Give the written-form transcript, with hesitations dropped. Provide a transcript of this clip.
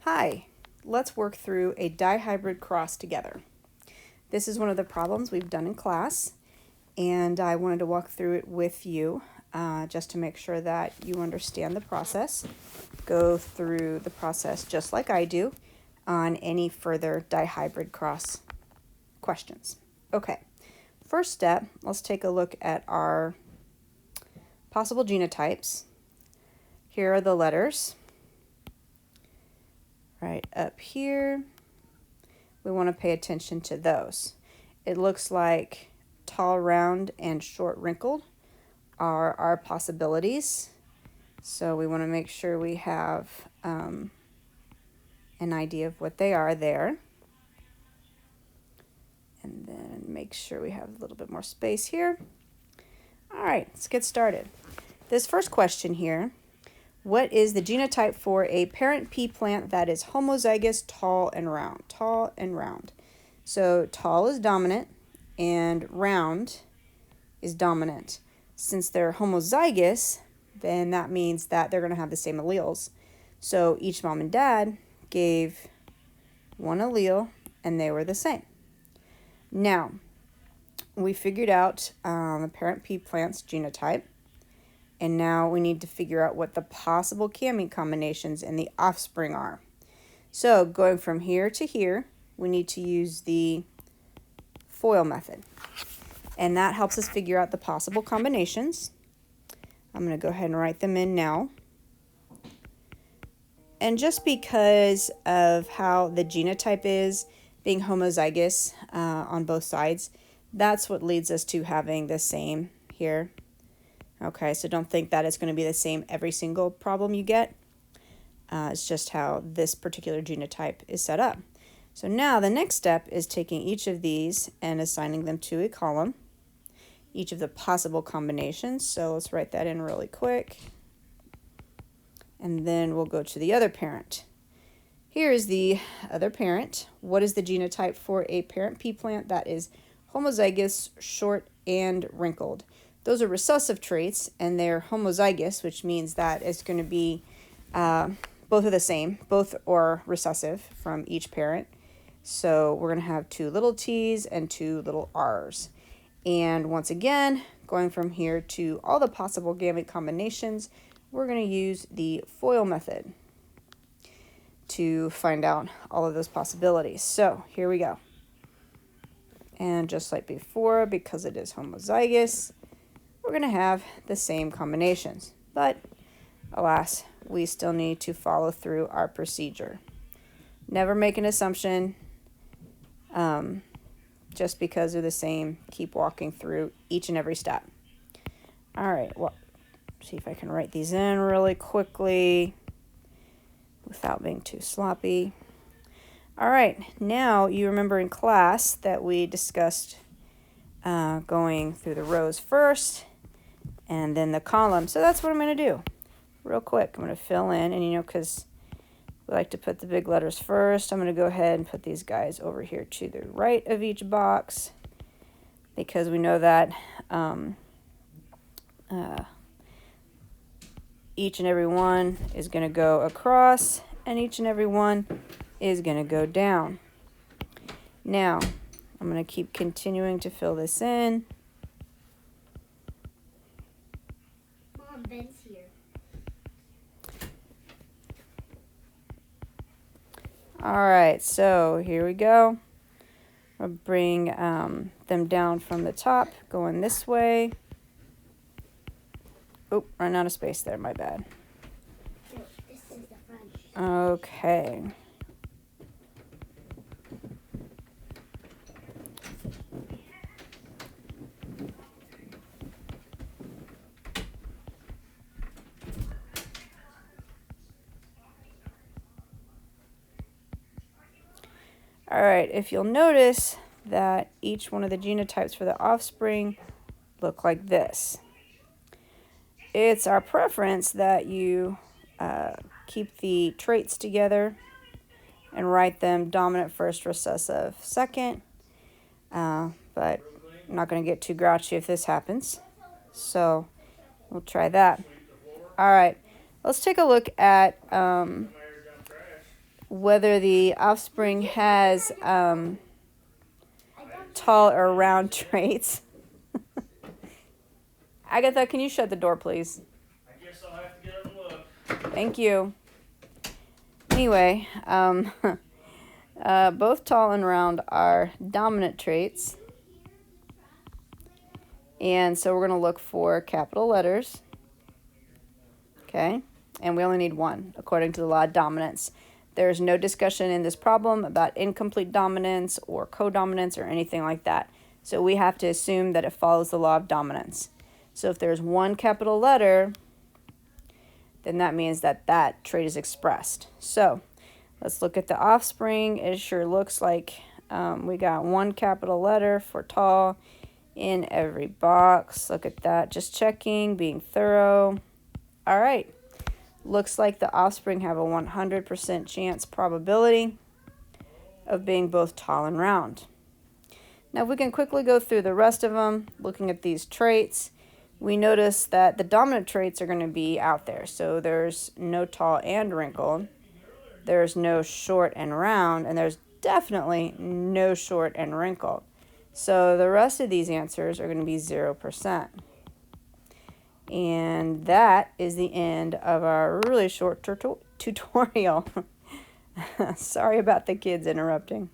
Hi, let's work through a dihybrid cross together. This is one of the problems we've done in class, and I wanted to walk through it with you just to make sure that you understand the process. Go through the process just like I do on any further dihybrid cross questions. Okay, first step, let's take a look at our possible genotypes. Here are the letters. Right up here, we want to pay attention to those. It looks like tall, round, and short, wrinkled are our possibilities. So we want to make sure we have an idea of what they are there. And then make sure we have a little bit more space here. All right, let's get started. This first question here, what is the genotype for a parent pea plant that is homozygous, tall, and round? Tall and round. So tall is dominant and round is dominant. Since they're homozygous, then that means that they're going to have the same alleles. So each mom and dad gave one allele and they were the same. Now, we figured out the parent pea plant's genotype. And now we need to figure out what the possible gamete combinations in the offspring are. So going from here to here, we need to use the FOIL method. And that helps us figure out the possible combinations. I'm going to go ahead and write them in now. And just because of how the genotype is, being homozygous on both sides, that's what leads us to having the same here. Okay, so don't think that it's going to be the same every single problem you get. It's just how this particular genotype is set up. So now the next step is taking each of these and assigning them to a column, each of the possible combinations. So let's write that in really quick. And then we'll go to the other parent. Here is the other parent. What is the genotype for a parent pea plant that is homozygous, short, and wrinkled? Those are recessive traits, and they're homozygous, which means that it's going to be both are the same, both are recessive from each parent. So we're going to have two little t's and two little r's. And once again, going from here to all the possible gamete combinations, we're going to use the FOIL method to find out all of those possibilities. So here we go. And just like before, because it is homozygous, we're going to have the same combinations. But alas, we still need to follow through our procedure. Never make an assumption just because they're the same. Keep walking through each and every step. All right, well, see if I can write these in really quickly without being too sloppy. All right, now you remember in class that we discussed going through the rows first and then the column. So that's what I'm going to do real quick. I'm going to fill in, and because we like to put the big letters first, I'm going to go ahead and put these guys over here to the right of each box, because we know that each and every one is going to go across and each and every one is going to go down. Now, I'm going to keep continuing to fill this in. Mom, Ben's here. All right, so here we go. I'll bring them down from the top, going this way. Oh, run out of space there, my bad. No, this is the front. Okay. All right, if you'll notice that each one of the genotypes for the offspring look like this. It's our preference that you keep the traits together and write them dominant first, recessive second. But I'm not going to get too grouchy if this happens. So we'll try that. All right, let's take a look at whether the offspring has tall or round traits. Agatha, can you shut the door, please? I guess I'll have to get up and look. Thank you. Anyway, both tall and round are dominant traits. And so we're going to look for capital letters. Okay, and we only need one according to the law of dominance. There's no discussion in this problem about incomplete dominance or codominance or anything like that. So we have to assume that it follows the law of dominance. So if there's one capital letter, then that means that that trait is expressed. So let's look at the offspring. It sure looks like we got one capital letter for tall in every box. Look at that. Just checking, being thorough. All right. Looks like the offspring have a 100% chance probability of being both tall and round. Now, if we can quickly go through the rest of them, looking at these traits, we notice that the dominant traits are going to be out there. So there's no tall and wrinkled. There's no short and round, and there's definitely no short and wrinkled. So the rest of these answers are going to be 0%. And that is the end of our really short tutorial. Sorry about the kids interrupting.